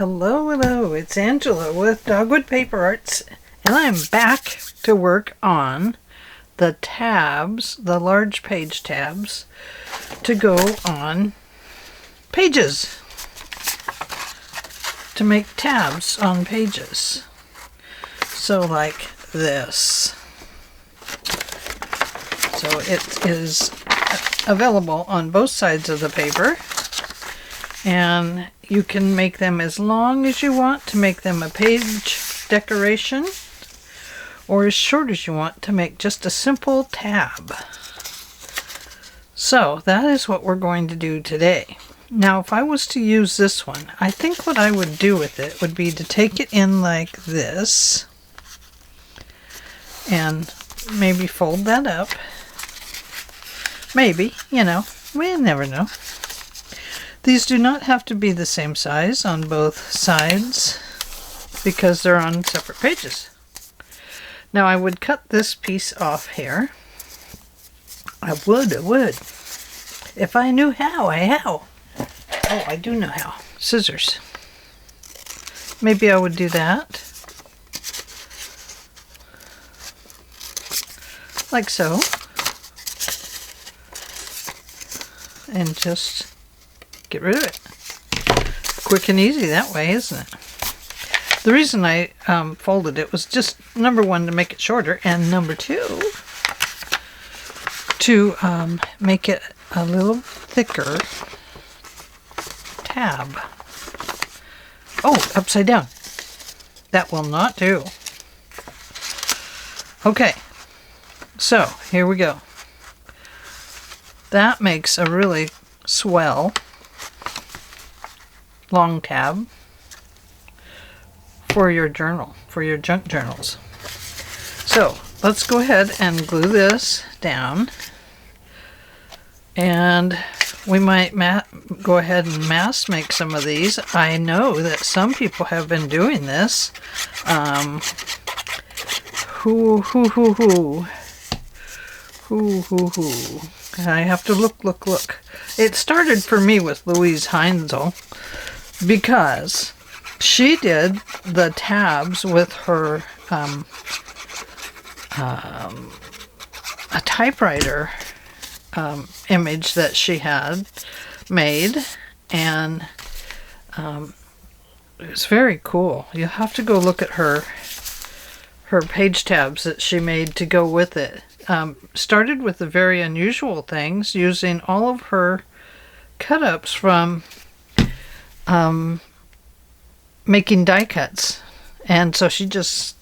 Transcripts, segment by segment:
Hello, it's Angela with Dogwood Paper Arts, and I'm back to work on the tabs, the large page tabs, to go on pages, to make tabs on pages. So like this. So it is available on both sides of the paper, and you can make them as long as you want to make them a page decoration, or as short as you want to make just a simple tab. So that is what we're going to do today. Now, if I was to use this one, I think what I would do with it would be to take it in like this and maybe fold that up. Maybe, you know, we never know. These do not have to be the same size on both sides because they're on separate pages. Now I would cut this piece off here. I would. If I knew how, Oh, I do know how. Scissors. Maybe I would do that. Like so. And just get rid of it. Quick and easy that way, isn't it? The reason I folded it was just, number one, to make it shorter, and number two, to make it a little thicker tab. Oh, upside down. That will not do. Okay, so here we go. That makes a really swell long tab for your journal, for your junk journals. So let's go ahead and glue this down, and we might go ahead and mass make some of these. I know that some people have been doing this. Who. I have to look. It started for me with Louise Heinzel, because she did the tabs with her a typewriter image that she had made, and it was very cool. You have to go look at her page tabs that she made to go with it. Started with the very unusual things, using all of her cut-ups from making die cuts. And so she just,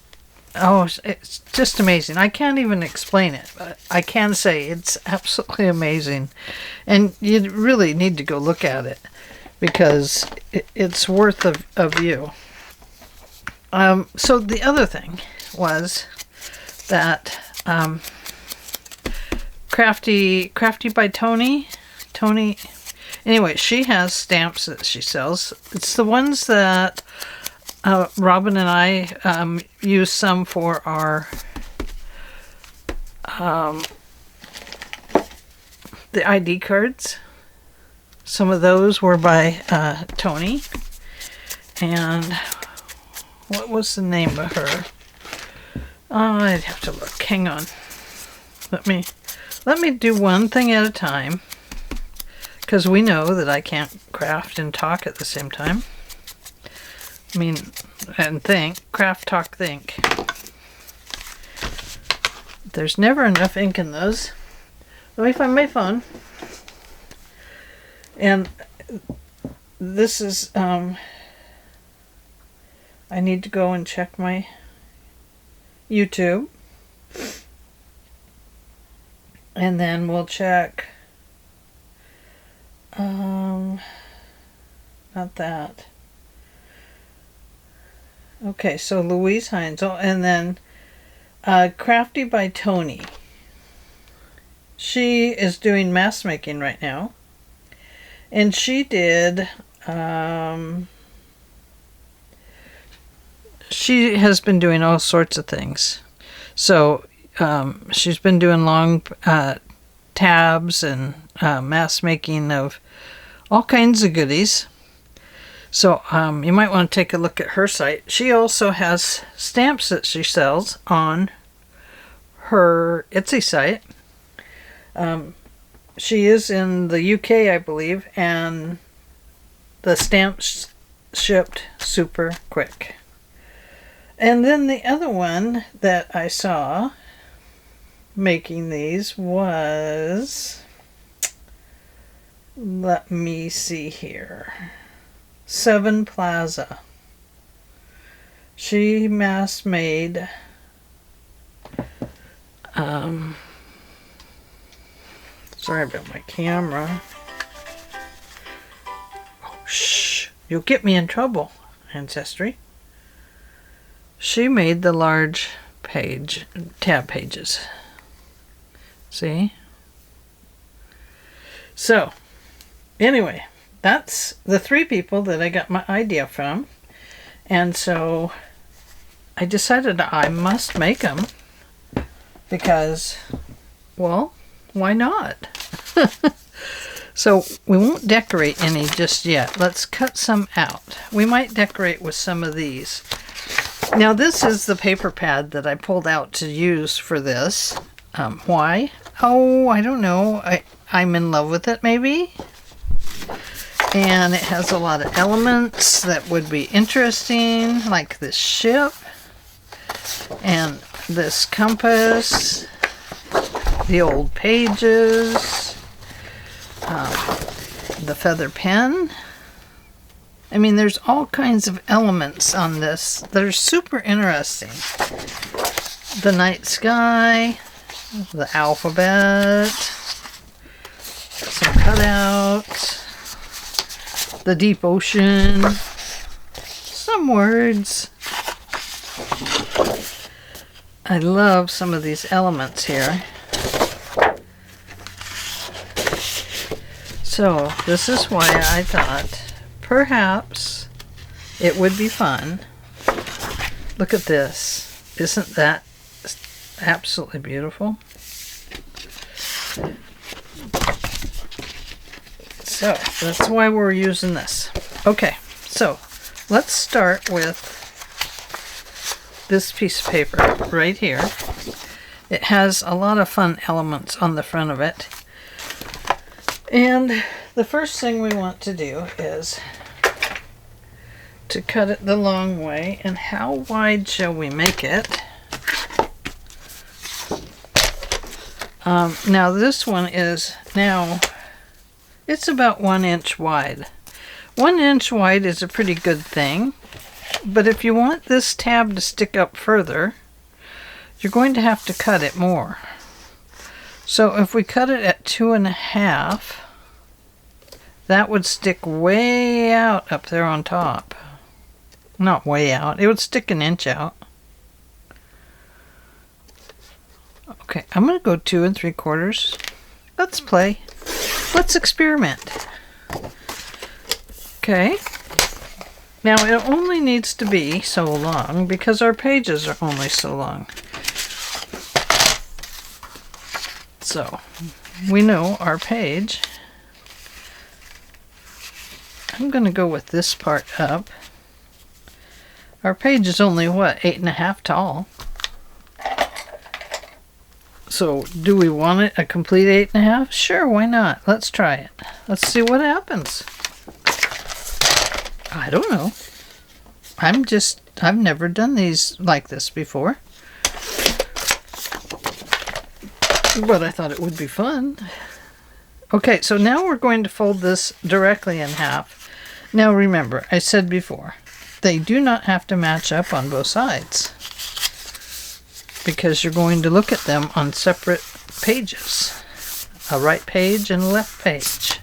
it's just amazing. I can't even explain it, but I can say it's absolutely amazing. And you really need to go look at it, because it's worth a view. So the other thing was that Crafty by Tony, anyway, she has stamps that she sells. It's the ones that Robin and I use some for our the ID cards. Some of those were by Tony. And what was the name of her? Oh, I'd have to look. Hang on. Let me do one thing at a time, because we know that I can't craft and talk at the same time. I mean, and think. Craft, talk, think. There's never enough ink in those. Let me find my phone. And this is, I need to go and check my YouTube. And then we'll check, not that. Okay, so Louise Heinzel, and then Crafty by Tony. She is doing mask making right now. And she did, she has been doing all sorts of things. So she's been doing long tabs and mask making of all kinds of goodies. So you might want to take a look at her site. She also has stamps that she sells on her Etsy site. She is in the UK, I believe, and the stamps shipped super quick. And then the other one that I saw making these was, let me see here, Seven Plaza. She mass made sorry about my camera. Oh, shh, you'll get me in trouble, Ancestry. She made the large page tab pages. See? So, anyway, that's the 3 people that I got my idea from. And so I decided I must make them because, well, why not? So we won't decorate any just yet. Let's cut some out. We might decorate with some of these. Now this is the paper pad that I pulled out to use for this. Why? Oh, I don't know. I'm in love with it, maybe. And it has a lot of elements that would be interesting, like this ship and this compass, the old pages, the feather pen. I mean, there's all kinds of elements on this that are super interesting. The night sky, the alphabet, some cutouts, the deep ocean, some words. I love some of these elements here. So this is why I thought perhaps it would be fun. Look at this. Isn't that absolutely beautiful? So that's why we're using this. Okay, so let's start with this piece of paper right here. It has a lot of fun elements on the front of it. And the first thing we want to do is to cut it the long way. And how wide shall we make it? Now this one is it's about 1 inch wide. 1 inch wide is a pretty good thing, but if you want this tab to stick up further, you're going to have to cut it more. So if we cut it at 2.5, that would stick way out up there on top. Not way out, it would stick 1 inch out. Okay, I'm going to go 2 3/4. Let's play. Let's experiment. Okay. Now it only needs to be so long because our pages are only so long. So we know our page. I'm going to go with this part up. Our page is only, what, 8.5 tall. So do we want it a complete 8.5? Sure, why not? Let's try it. Let's see what happens. I don't know. I've never done these like this before. But I thought it would be fun. Okay, so now we're going to fold this directly in half. Now remember, I said before, they do not have to match up on both sides, because you're going to look at them on separate pages. A right page and a left page.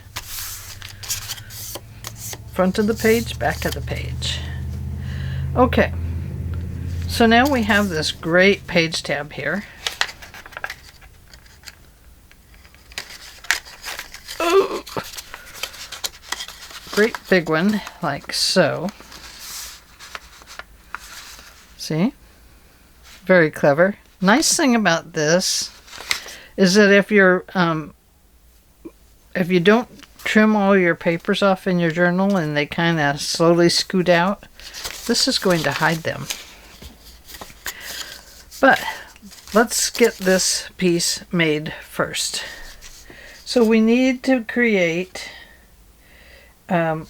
Front of the page, back of the page. Okay, so now we have this great page tab here. Ooh. Great big one, like so. See? Very clever. Nice thing about this is that if you don't trim all your papers off in your journal and they kind of slowly scoot out, this is going to hide them. But let's get this piece made first. So we need to create a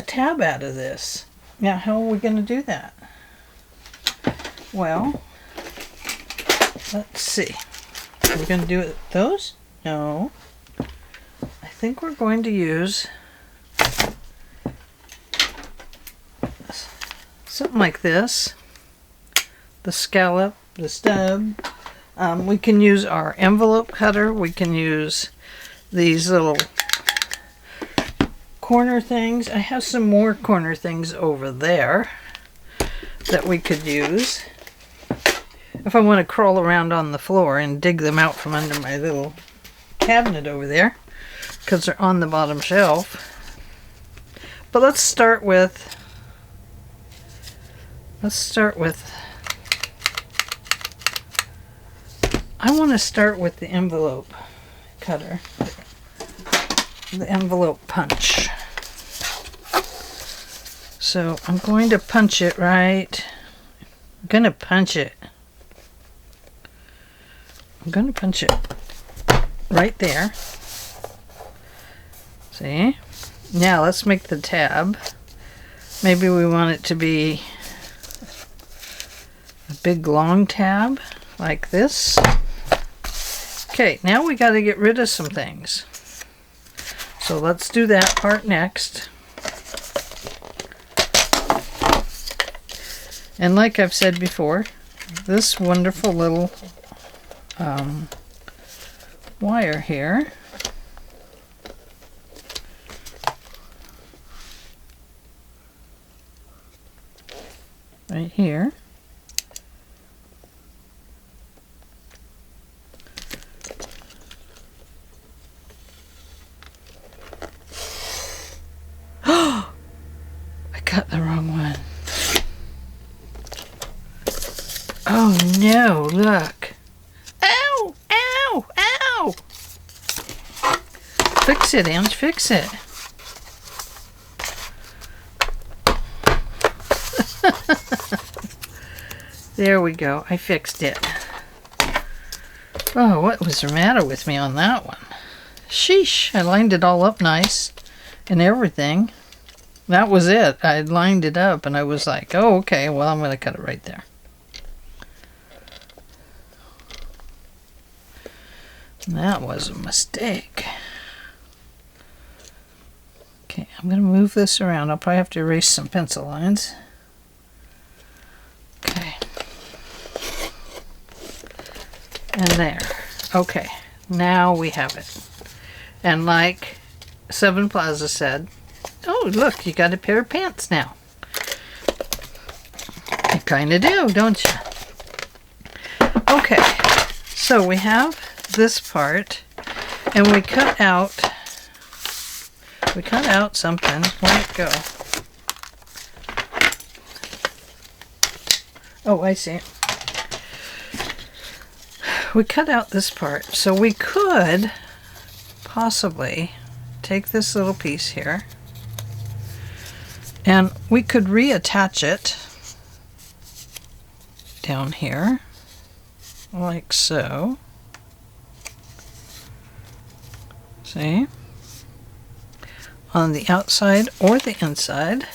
tab out of this. Now, how are we going to do that? Well, let's see. Are we going to do it with those? No. I think we're going to use something like this. The scallop, the stub. We can use our envelope cutter. We can use these little corner things. I have some more corner things over there that we could use if I want to crawl around on the floor and dig them out from under my little cabinet over there, because they're on the bottom shelf. But let's start with I want to start with the envelope cutter, the envelope punch. So I'm going to punch it right. I'm going to punch it right there. See? Now let's make the tab. Maybe we want it to be a big long tab like this. Okay, now we got to get rid of some things. So let's do that part next. And like I've said before, this wonderful little wire here right here I got the wrong one. Oh no, look. Ow! Ow! Ow! Fix it, Ange, fix it. There we go, I fixed it. Oh, what was the matter with me on that one? Sheesh, I lined it all up nice and everything. That was it. I lined it up and I was like, oh, okay, well, I'm going to cut it right there. That was a mistake. Okay, I'm going to move this around. I'll probably have to erase some pencil lines. Okay. And there. Okay, now we have it. And like Seven Plaza said, oh, look, you got a pair of pants now. You kind of do, don't you? Okay, so we have this part, and we cut out something. Where'd it go? Oh, I see. We cut out this part, so we could possibly take this little piece here and we could reattach it down here like so. See? On the outside or the inside.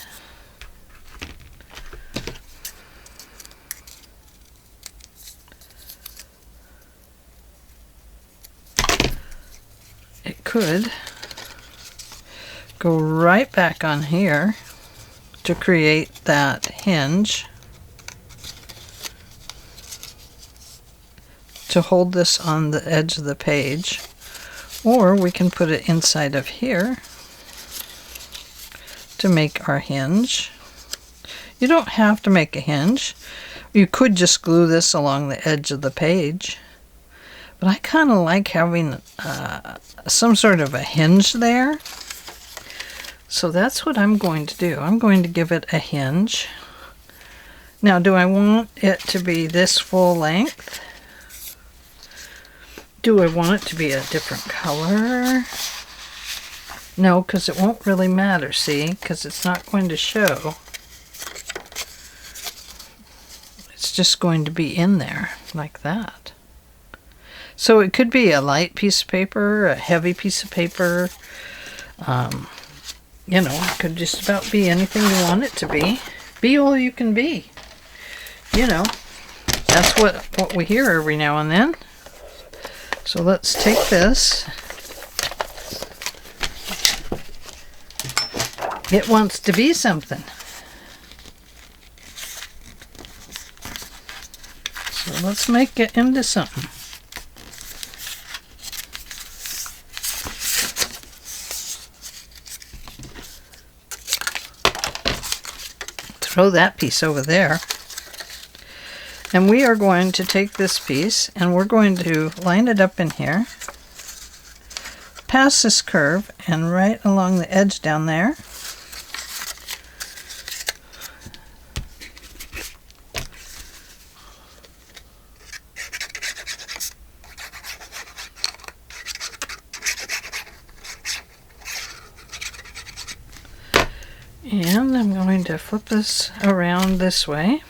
It could go right back on here to create that hinge to hold this on the edge of the page, or we can put it inside of here to make our hinge. You don't have to make a hinge. You could just glue this along the edge of the page, but I kind of like having some sort of a hinge there. So that's what I'm going to do. I'm going to give it a hinge. Now, do I want it to be this full length? Do I want it to be a different color? No, because it won't really matter, see? Because it's not going to show. It's just going to be in there, like that. So it could be a light piece of paper, a heavy piece of paper. You know, it could just about be anything you want it to be. Be all you can be. You know, that's what we hear every now and then. So let's take this. It wants to be something. So let's make it into something. Throw that piece over there. And we are going to take this piece and we're going to line it up in here, pass this curve, and right along the edge down there. And I'm going to flip this around this way.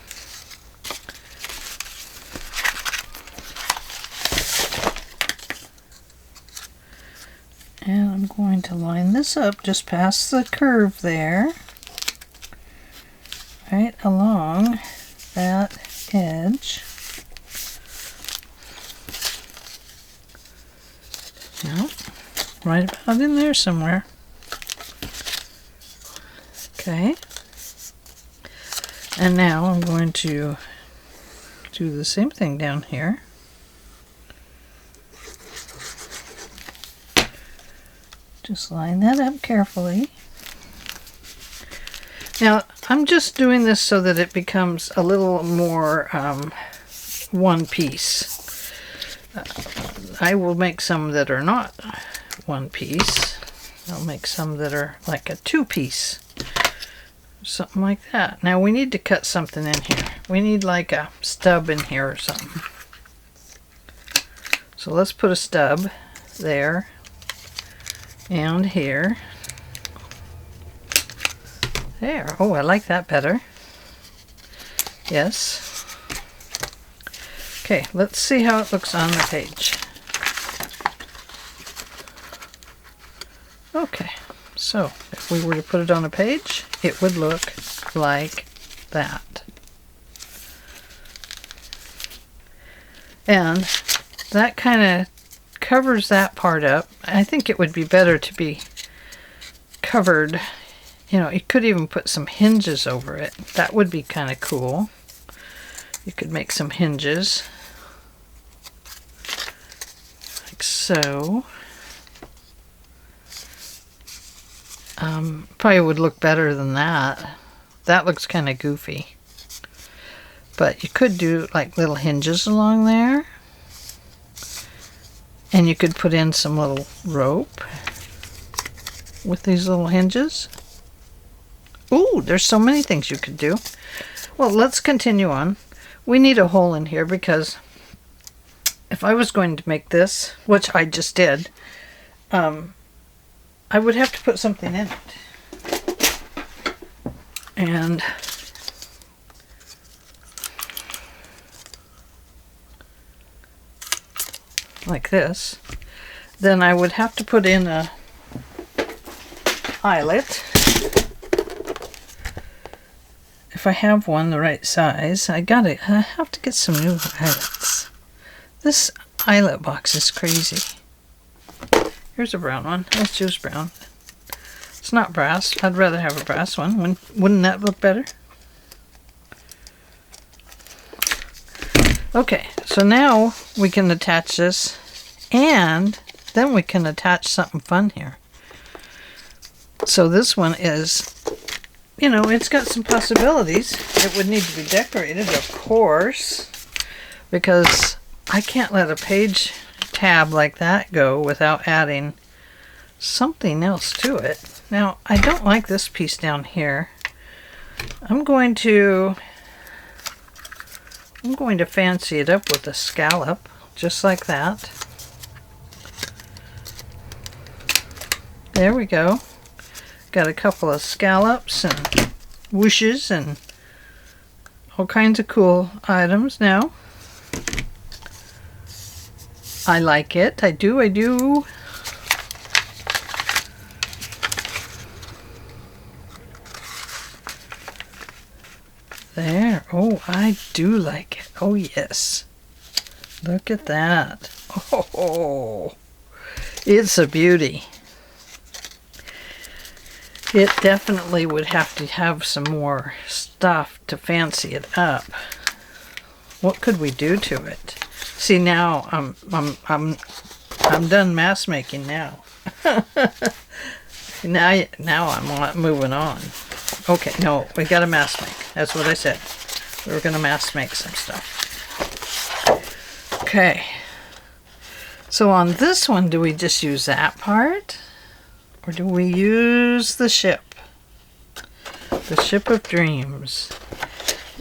And I'm going to line this up just past the curve there, right along that edge. Yep, right about in there somewhere. Okay, and now I'm going to do the same thing down here. Just line that up carefully. Now, I'm just doing this so that it becomes a little more one piece. I will make some that are not one piece. I'll make some that are like a two-piece. Something like that. Now we need to cut something in here. We need like a stub in here or something. So let's put a stub there and here. There. Oh, I like that better. Yes. Okay, let's see how it looks on the page. Okay, so if we were to put it on a page, it would look like that. And that kind of covers that part up. I think it would be better to be covered. You know, you could even put some hinges over it. That would be kind of cool. You could make some hinges. Like so. Probably would look better than that. That looks kind of goofy. But you could do like little hinges along there. And you could put in some little rope with these little hinges. Ooh, there's so many things you could do. Well, let's continue on. We need a hole in here because if I was going to make this, which I just did, I would have to put something in it. And like this. Then I would have to put in a eyelet. If I have one the right size, I have to get some new eyelets. This eyelet box is crazy. Here's a brown one. Let's choose brown. It's not brass. I'd rather have a brass one. Wouldn't that look better? Okay, so now we can attach this, and then we can attach something fun here. So this one is, you know, it's got some possibilities. It would need to be decorated, of course, because I can't let a page tab like that go without adding something else to it. Now, I don't like this piece down here. I'm going to fancy it up with a scallop, just like that. There we go. Got a couple of scallops and whooshes and all kinds of cool items now. I like it. I do. There. Oh, I do like it. Oh, yes. Look at that. Oh, it's a beauty. It definitely would have to have some more stuff to fancy it up. What could we do to it? See, now I'm done mass making now. now I'm moving on. Okay, no, we got to mass make. That's what I said. We were going to mass make some stuff. Okay. So on this one, do we just use that part? Or do we use the ship? The ship of dreams.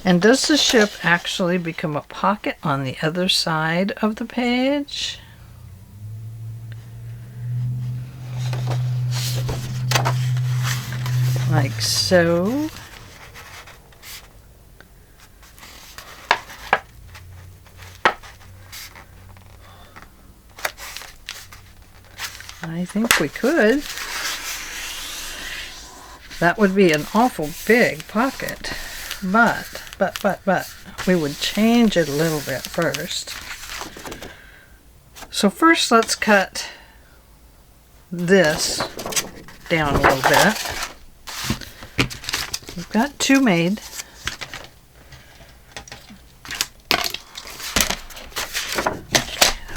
And does the ship actually become a pocket on the other side of the page? Like so. I think we could. That would be an awful big pocket. But, we would change it a little bit first. So first let's cut this down a little bit. We've got two made.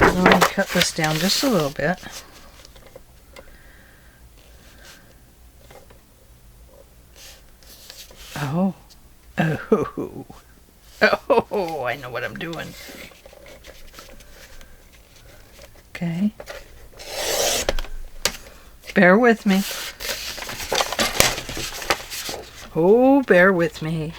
I'm going to cut this down just a little bit. Oh, I know what I'm doing. Okay. Bear with me. Oh, bear with me.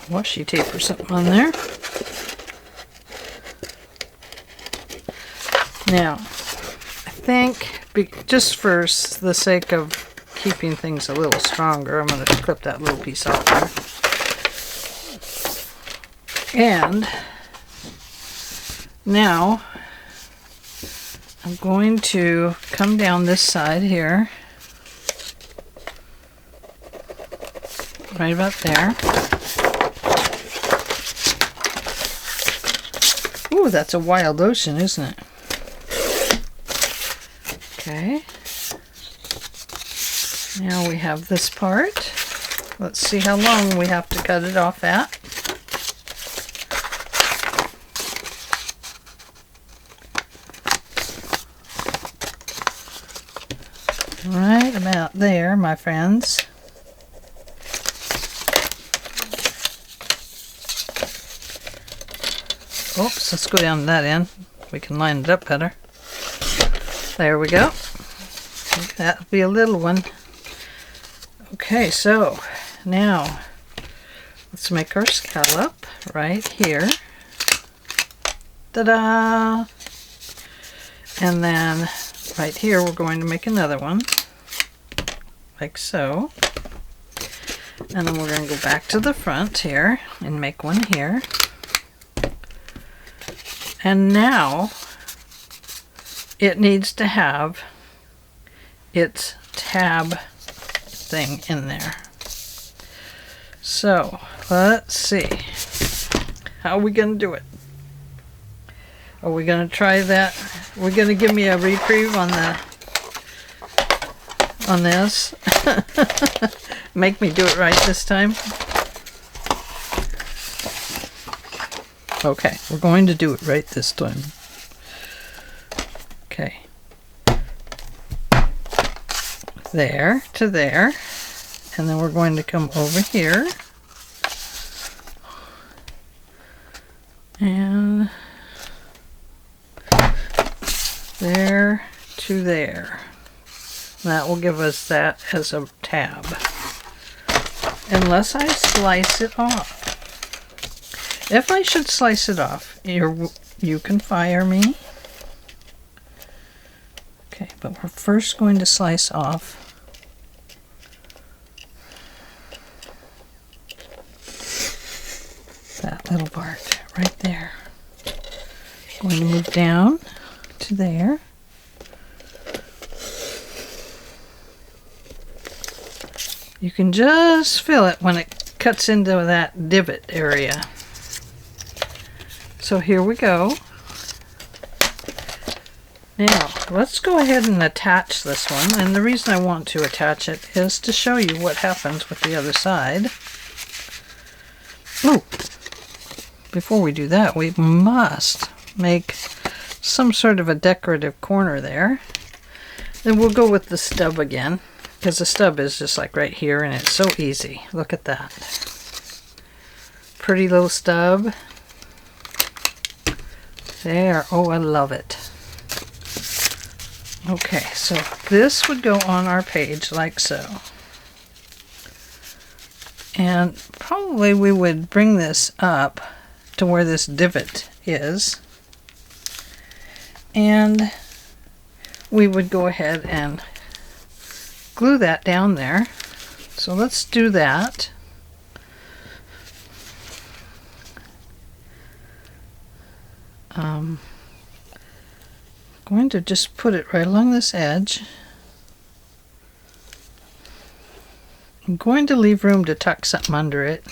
Washi tape or something on there. Now, I think just for the sake of keeping things a little stronger, I'm going to clip that little piece off there. And now I'm going to come down this side here, right about there. Ooh, that's a wild ocean, isn't it? Okay. Now we have this part. Let's see how long we have to cut it off at. Right about there, my friends. Oops, let's go down to that end. We can line it up better. There we go. That'll be a little one. Okay, so now let's make our scallop right here. Ta-da! And then right here we're going to make another one, like so. And then we're going to go back to the front here and make one here. And now it needs to have its tab thing in there. So let's see. How are we going to do it? Are we going to try that? We're going to give me a reprieve on this. Make me do it right this time. Okay, we're going to do it right this time. Okay. There to there. And then we're going to come over here. And there to there. That will give us that as a tab. Unless I slice it off. If I should slice it off, you can fire me. Okay, but we're first going to slice off that little part right there. Going to move down to there. You can just feel it when it cuts into that divot area. So here we go. Now, let's go ahead and attach this one. And the reason I want to attach it is to show you what happens with the other side. Oh, before we do that, we must make some sort of a decorative corner there. Then we'll go with the stub again, because the stub is just like right here, and it's so easy. Look at that. Pretty little stub. There. Oh, I love it. Okay, so this would go on our page like so. And probably we would bring this up to where this divot is. And we would go ahead and glue that down there. So let's do that. Going to just put it right along this edge. I'm going to leave room to tuck something under it.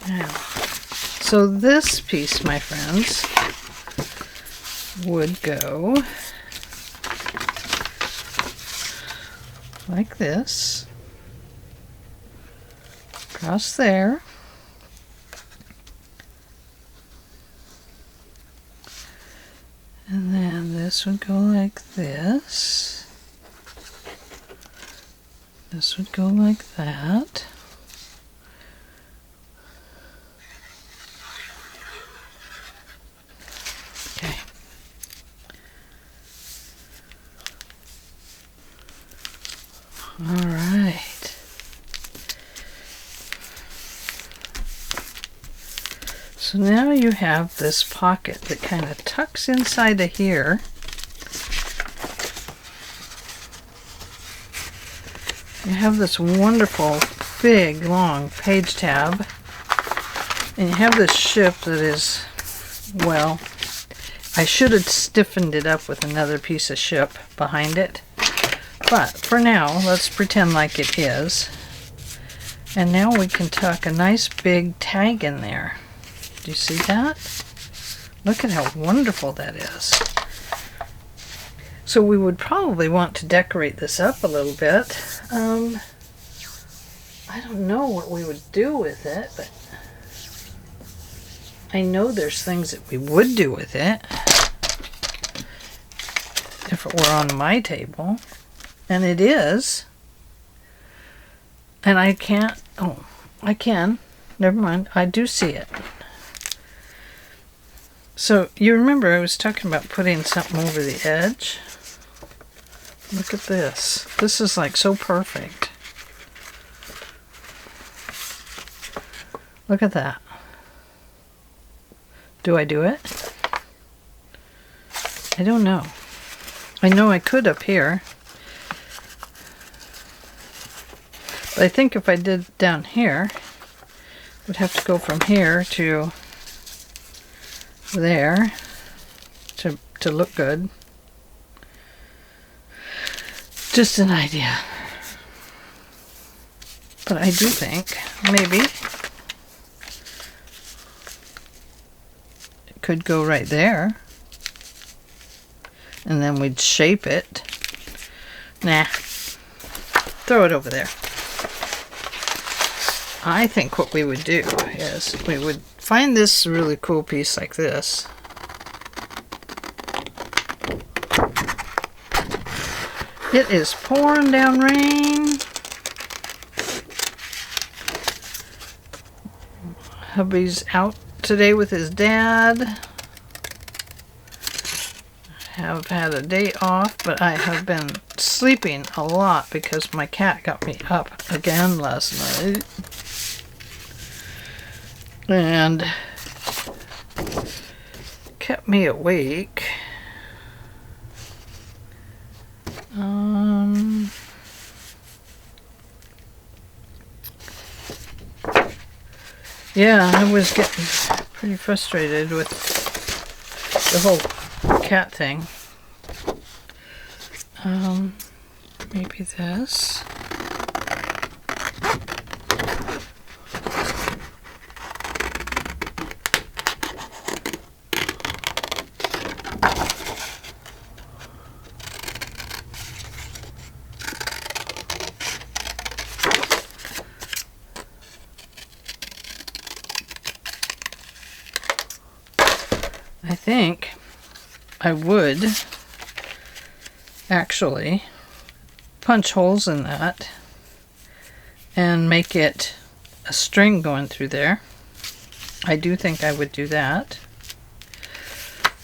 Now, so this piece, my friends, would go like this. Across there. And then this would go like this. This would go like that. Okay. All right. So now you have this pocket that kind of tucks inside of here. You have this wonderful big long page tab, and you have this ship that is, well, I should have stiffened it up with another piece of ship behind it, but for now let's pretend like it is. And now we can tuck a nice big tag in there. Do you see that? Look at how wonderful that is. So we would probably want to decorate this up a little bit. I don't know what we would do with it, but I know there's things that we would do with it if it were on my table. And it is. And I can't, oh, I can. Never mind, I do see it. So you remember I was talking about putting something over the edge? Look at this. This is like so perfect. Look at that. Do I do it? I don't know. I know I could up here. But I think if I did down here, I would have to go from here to there to look good. Just an idea. But I do think maybe it could go right there. And then we'd shape it. Nah. Throw it over there. I think what we would do is we would find this really cool piece like this. It is pouring down rain. Hubby's out today with his dad. Have had a day off, but I have been sleeping a lot because my cat got me up again last night. And kept me awake. Yeah, I was getting pretty frustrated with the whole cat thing. Maybe this. I think I would actually punch holes in that and make it a string going through there. I do think I would do that.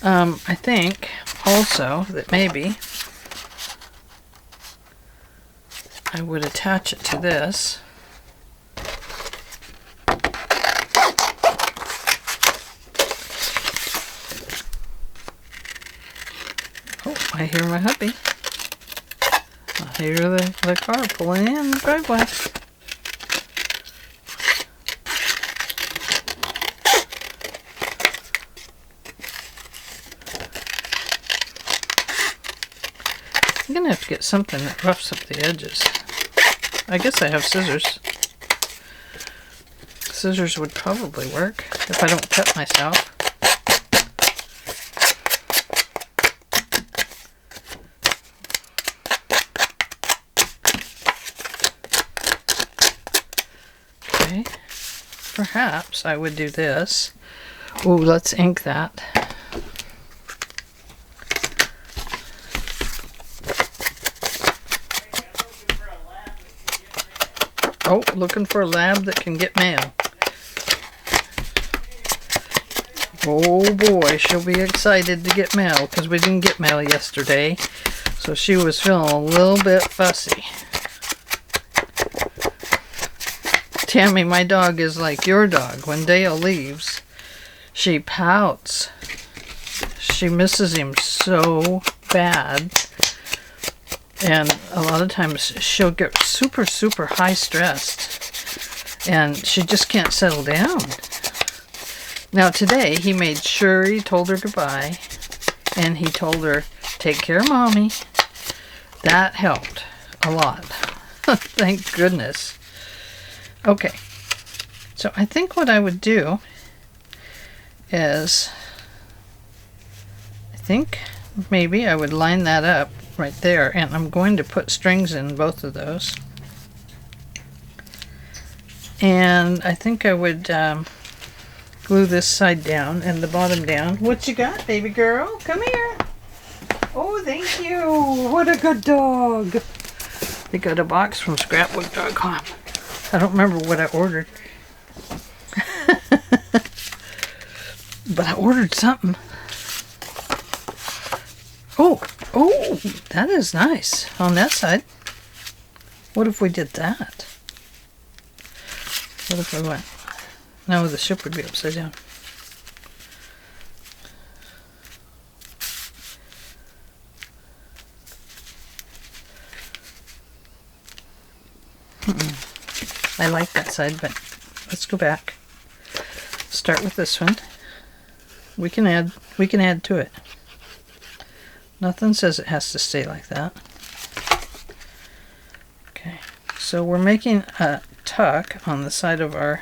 I think also that maybe I would attach it to this. Oh, I hear my hubby. I hear the car pulling in the driveway. I'm gonna have to get something that roughs up the edges. I guess I have scissors. Scissors would probably work if I don't cut myself. Okay, perhaps I would do this. Ooh, let's ink that. Oh, looking for a lab that can get mail. Oh boy, she'll be excited to get mail because we didn't get mail yesterday. So she was feeling a little bit fussy. Tammy, my dog, is like your dog. When Dale leaves, she pouts. She misses him so bad. And a lot of times she'll get super, super high stressed. And she just can't settle down. Now today, he made sure he told her goodbye. And he told her, take care, Mommy. That helped a lot. Thank goodness. Okay. So I think what I would do is, I think maybe I would line that up right there, and I'm going to put strings in both of those. And I think I would glue this side down and the bottom down. What you got, baby girl? Come here. Oh, thank you. What a good dog. They got a box from scrapbook.com. I don't remember what I ordered. But I ordered something. Oh, that is nice on that side. What if we did that? What if we went? No, the ship would be upside down. I like that side, but let's go back. Start with this one. we can add to it. Nothing says it has to stay like that. Okay, so we're making a tuck on the side of our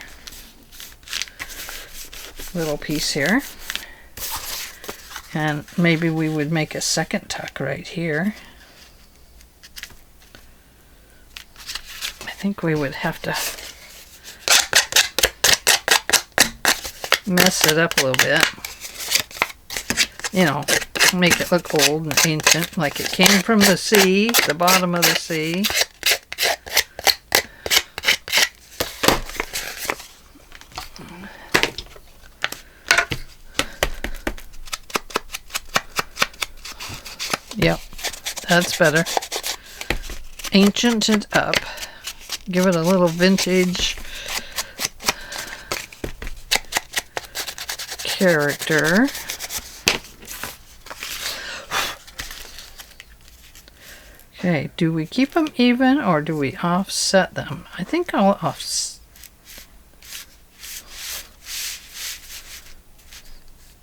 little piece here. And maybe we would make a second tuck right here. I think we would have to mess it up a little bit. You know, make it look old and ancient, like it came from the sea, the bottom of the sea. Yep, that's better. Ancient it up. Give it a little vintage character. Okay, do we keep them even or do we offset them? I think I'll offset.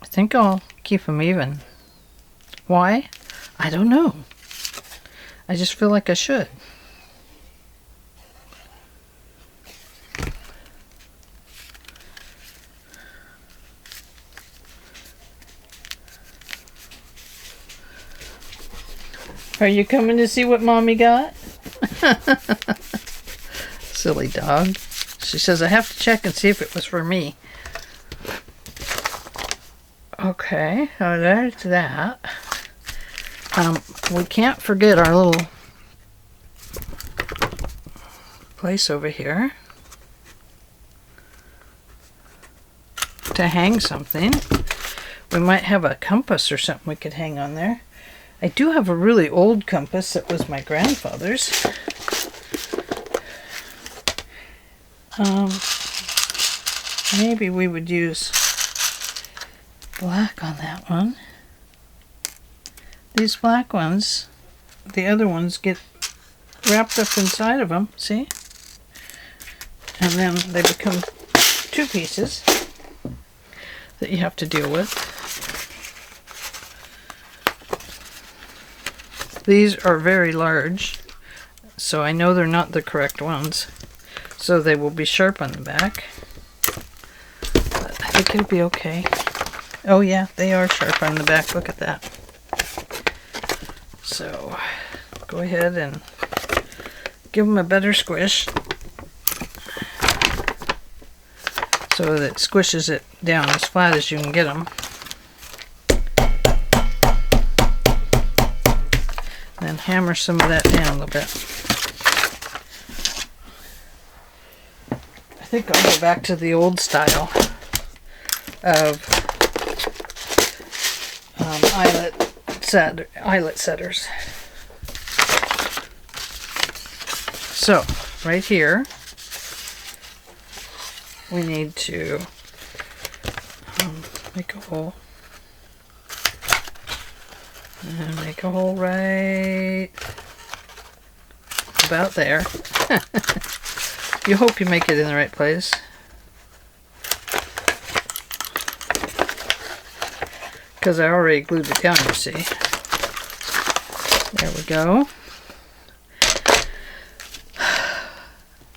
I think I'll keep them even. Why? I don't know. I just feel like I should. Are you coming to see what Mommy got? Silly dog. She says I have to check and see if it was for me. Okay, so there's that. We can't forget our little place over here to hang something. We might have a compass or something we could hang on there. I do have a really old compass that was my grandfather's. Maybe we would use black on that one. These black ones, the other ones get wrapped up inside of them, see? And then they become two pieces that you have to deal with. These are very large, so I know they're not the correct ones. So they will be sharp on the back. But I think it'll be okay. Oh yeah, they are sharp on the back. Look at that. So go ahead and give them a better squish so that it squishes it down as flat as you can get them. Then hammer some of that down a little bit. I think I'll go back to the old style of eyelet setters. So right here we need to make a hole. And make a hole right about there. You hope you make it in the right place. Because I already glued it down, you see. There we go.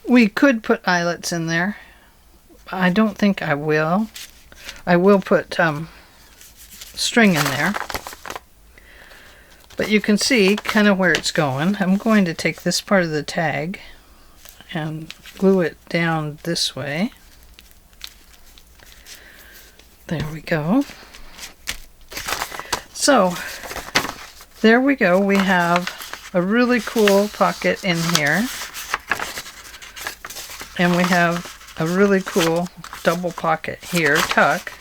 We could put eyelets in there. I don't think I will. I will put string in there. But you can see kind of where it's going. I'm going to take this part of the tag and glue it down this way. There we go. So there we go. We have a really cool pocket in here. And we have a really cool double pocket here, tuck.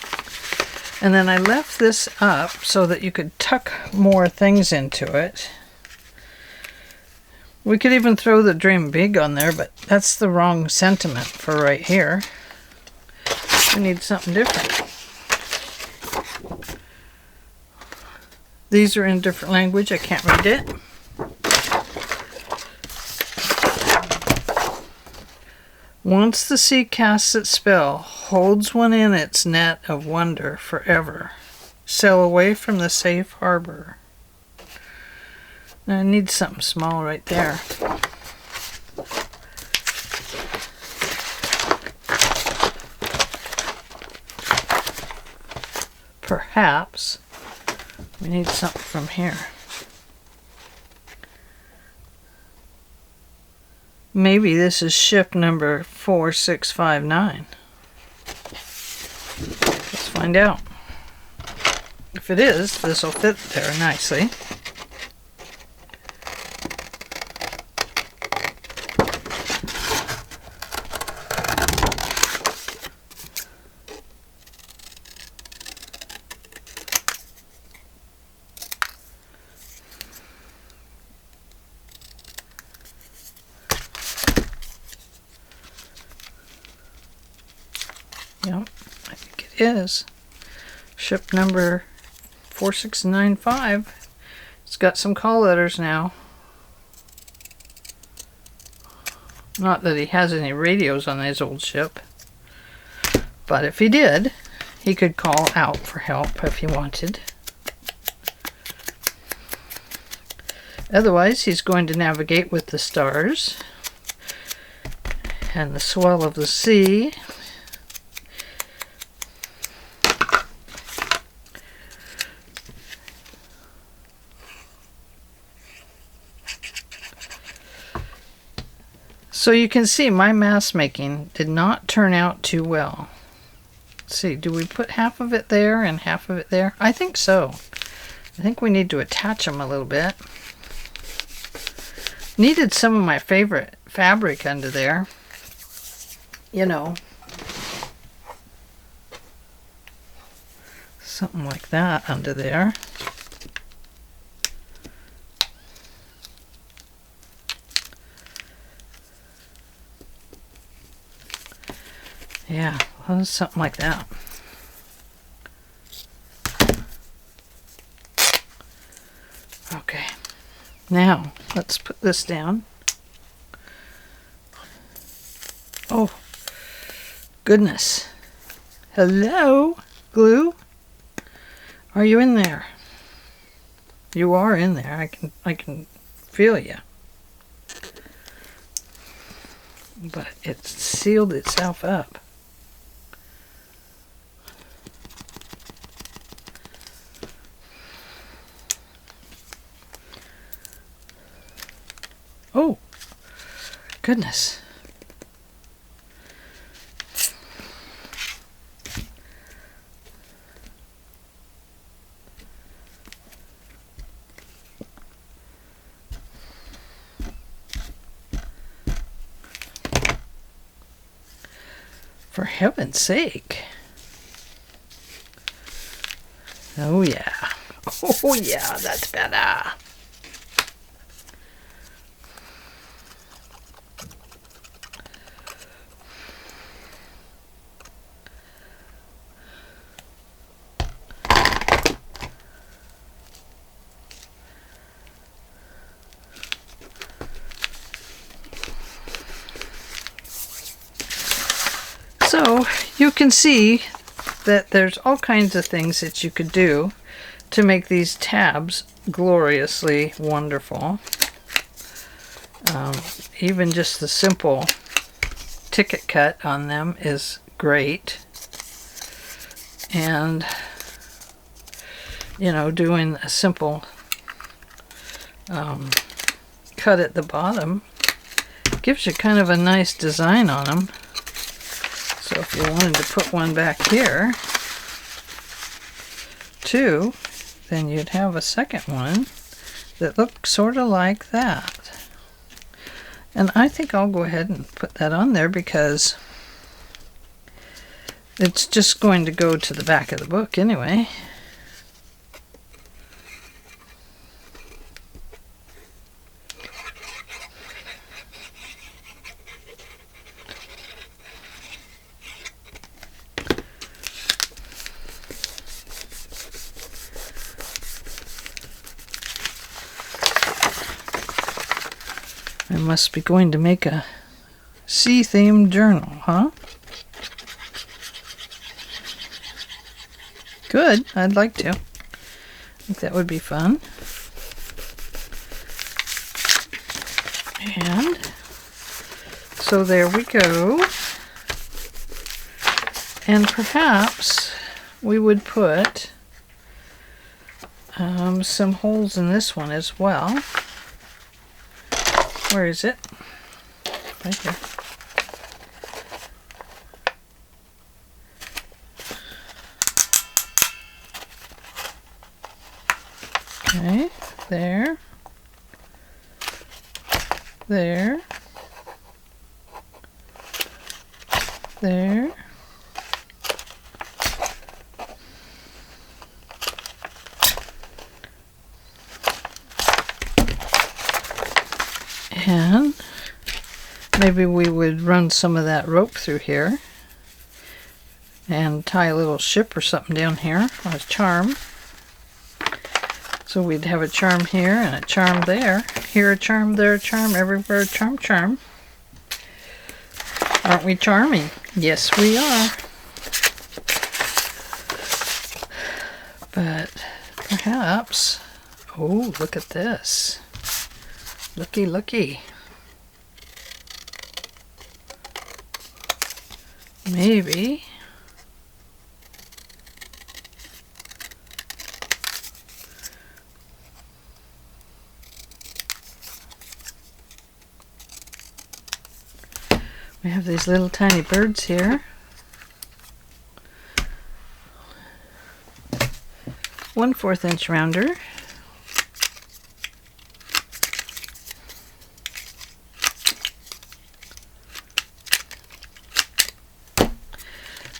And then I left this up so that you could tuck more things into it. We could even throw the Dream Big on there, but that's the wrong sentiment for right here. We need something different. These are in different language. I can't read it. Once the sea casts its spell, holds one in its net of wonder forever. sail away from the safe harbor. Now I need something small right there. Perhaps we need something from here. Maybe this is ship number 4659. Let's find out. If it is, this will fit there nicely. Yep, I think it is. Ship number 4695. It's got some call letters now. Not that he has any radios on his old ship. But if he did, he could call out for help if he wanted. Otherwise, he's going to navigate with the stars and the swell of the sea. So you can see my mask making did not turn out too well. Let's see, do we put half of it there and half of it there? I think so. I think we need to attach them a little bit. Needed some of my favorite fabric under there. You know. Something like that under there. Yeah, well, something like that. Okay, now let's put this down. Oh, goodness. Hello, glue? Are you in there? You are in there. I can feel you. But it's sealed itself up. Oh, goodness. For heaven's sake. Oh yeah. Oh yeah, that's better. So you can see that there's all kinds of things that you could do to make these tabs gloriously wonderful. Even just the simple ticket cut on them is great. And, you know, doing a simple cut at the bottom gives you kind of a nice design on them. So if you wanted to put one back here, too, then you'd have a second one that looks sort of like that. And I think I'll go ahead and put that on there because it's just going to go to the back of the book anyway. I must be going to make a sea-themed journal, huh? Good. I'd like to. I think that would be fun. And so there we go. And perhaps we would put some holes in this one as well. Where is it? Right here. Okay, there. There. There. And maybe we would run some of that rope through here and tie a little ship or something down here, or a charm. So we'd have a charm here and a charm there. Here a charm, there a charm, everywhere a charm, charm. Aren't we charming? Yes, we are. But perhaps, oh, look at this. Looky, looky. Maybe we have these little tiny birds here. 1/4 inch rounder.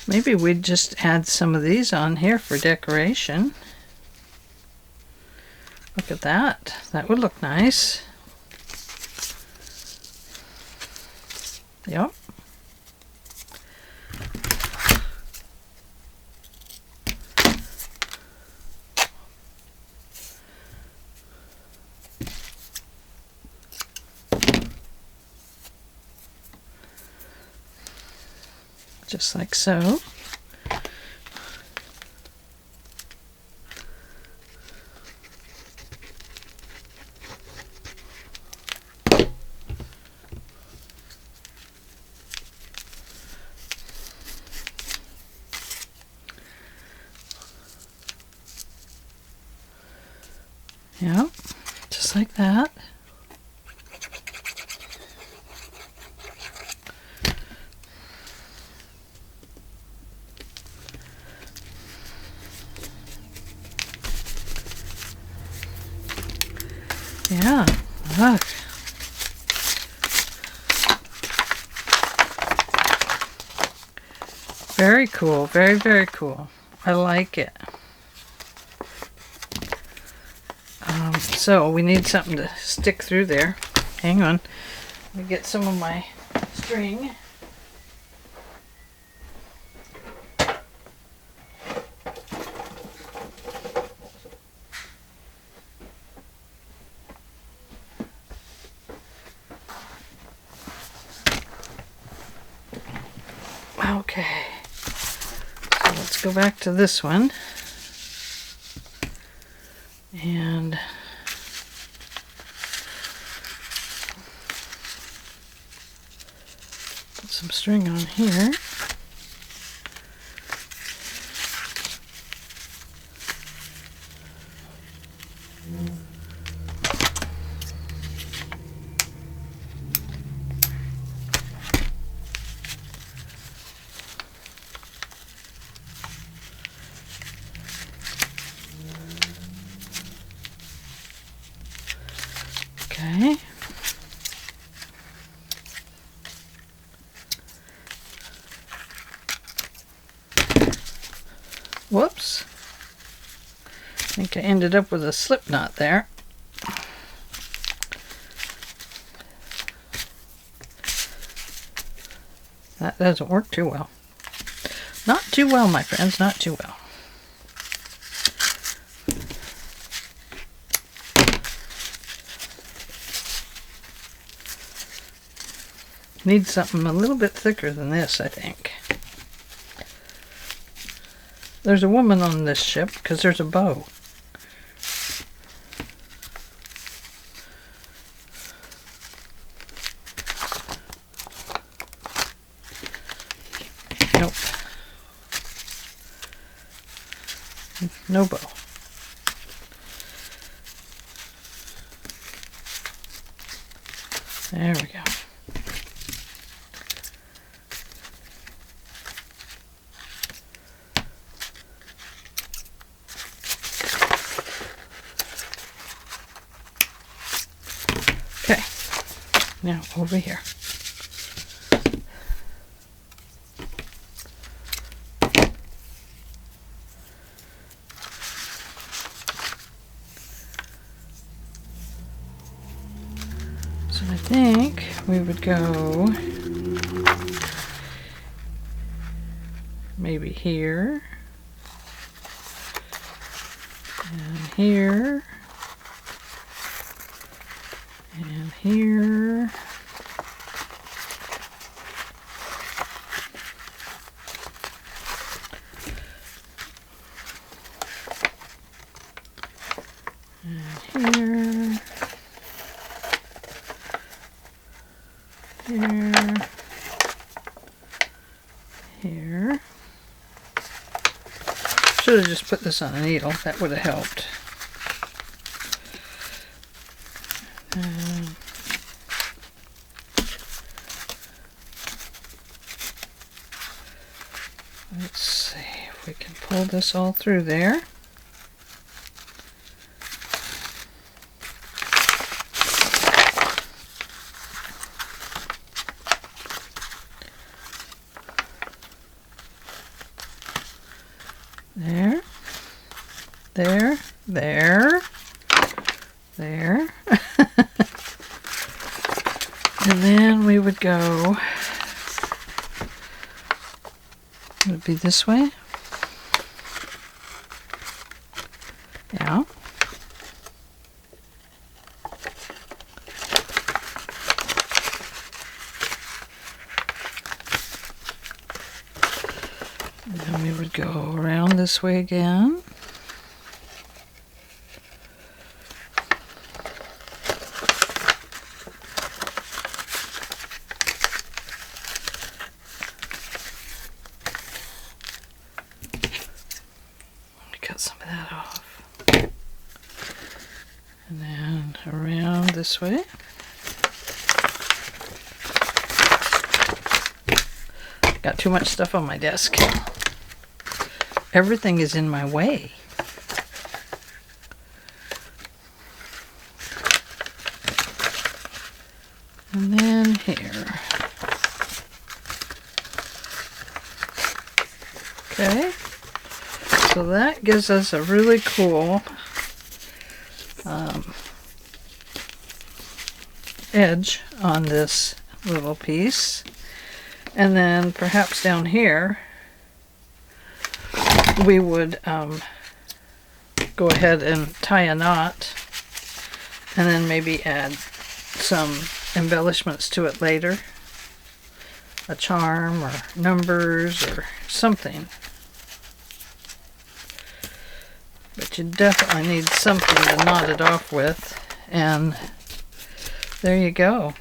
Maybe we'd just add some of these on here for decoration. Look at that. That would look nice. Yep. Just like so. Yeah, just like that. Yeah, look. Very cool, very, very cool. I like it. So we need something to stick through there. Hang on. Let me get some of my string. Okay. So let's go back to this one. And put some string on here. Okay. Whoops. I think I ended up with a slip knot there. That doesn't work too well. Not too well, my friends, not too well. Need something a little bit thicker than this, I think. There's a woman on this ship because there's a bow. Nope. No bow. There we go. Okay, now over here. So I think we would go maybe here and here and here. And here. Here. Here. Should have just put this on a needle. That would have helped. Let's see if we can pull this all through there. There, there, there, there. And then we would go, it would be this way. Yeah. And then we would go around this way again. Cut some of that off. And then around this way. Got too much stuff on my desk. Everything is in my way. And then here. Okay. So that gives us a really cool edge on this little piece. And then perhaps down here we would go ahead and tie a knot and then maybe add some embellishments to it later. A charm or numbers or something. But you definitely need something to knot it off with, and there you go.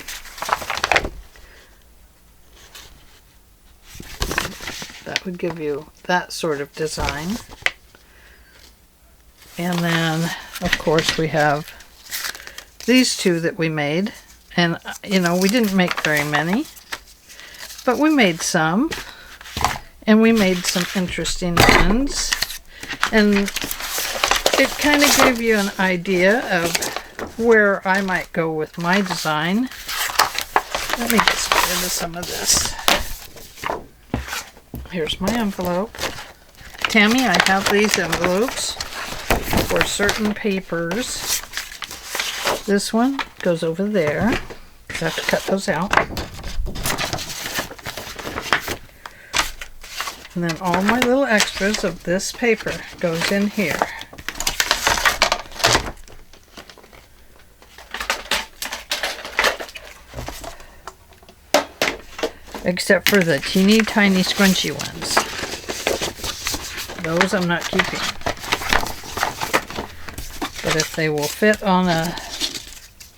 That would give you that sort of design. And then, of course, we have these two that we made. And, you know, we didn't make very many, but we made some. And we made some interesting ones. And it kind of gave you an idea of where I might go with my design. Let me just get rid of some of this. Here's my envelope. Tammy, I have these envelopes for certain papers. This one goes over there. I have to cut those out. And then all my little extras of this paper goes in here. Except for the teeny tiny scrunchy ones. Those I'm not keeping. But if they will fit on a...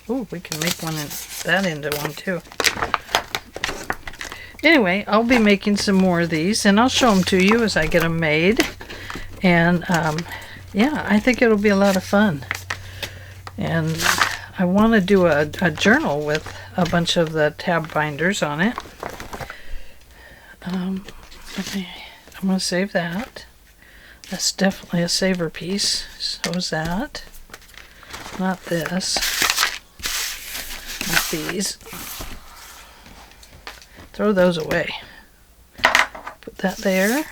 Ooh, we can make that into one too. Anyway, I'll be making some more of these, and I'll show them to you as I get them made. And yeah, I think it'll be a lot of fun. And I want to do a journal with a bunch of the tab binders on it. I'm going to save that. That's definitely a saver piece. So is that. Not this. Not these. Throw those away. Put that there.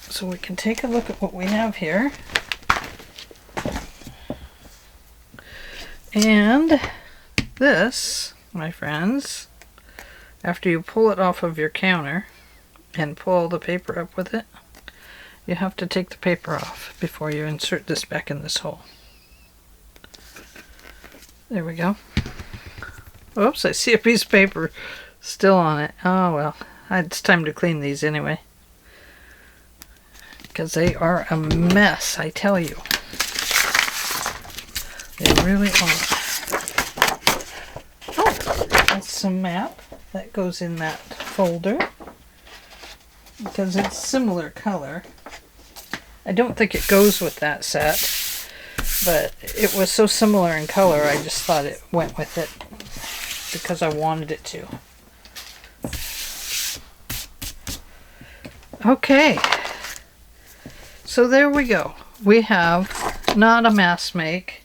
So we can take a look at what we have here. And this, my friends, after you pull it off of your counter and pull the paper up with it, you have to take the paper off before you insert this back in this hole. There we go. Oops, I see a piece of paper still on it. Oh well, it's time to clean these anyway. Because they are a mess, I tell you. They really are. Oh, that's some map that goes in that folder. Because it's similar color. I don't think it goes with that set. But it was so similar in color, I just thought it went with it. Because I wanted it to. Okay. So there we go. We have not a mass make.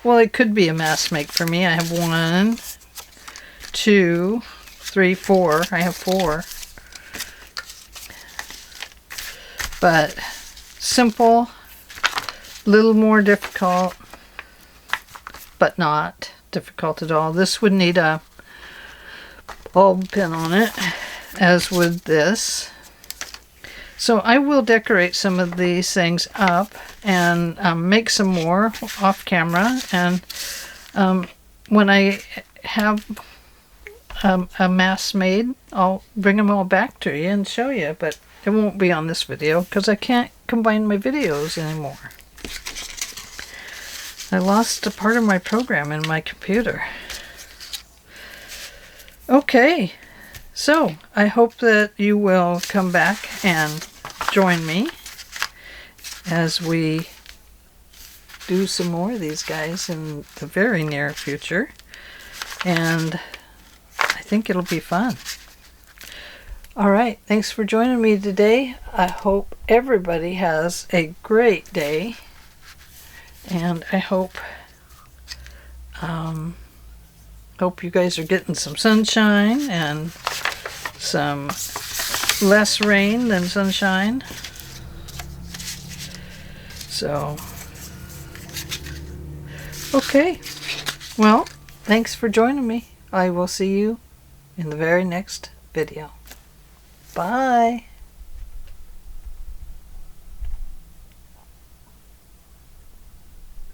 Well, it could be a mass make for me. I have 1, 2, 3, 4. I have 4. But simple, little more difficult, but not difficult at all. This would need a bulb pin on it, as would this. So I will decorate some of these things up and make some more off camera. And when I have a mass made, I'll bring them all back to you and show you. But it won't be on this video because I can't combine my videos anymore. I lost a part of my program in my computer. Okay, so I hope that you will come back and join me as we do some more of these guys in the very near future. And I think it'll be fun. Alright, thanks for joining me today. I hope everybody has a great day. And I hope you guys are getting some sunshine and some less rain than sunshine. So, okay. Well, thanks for joining me. I will see you in the very next video. Bye.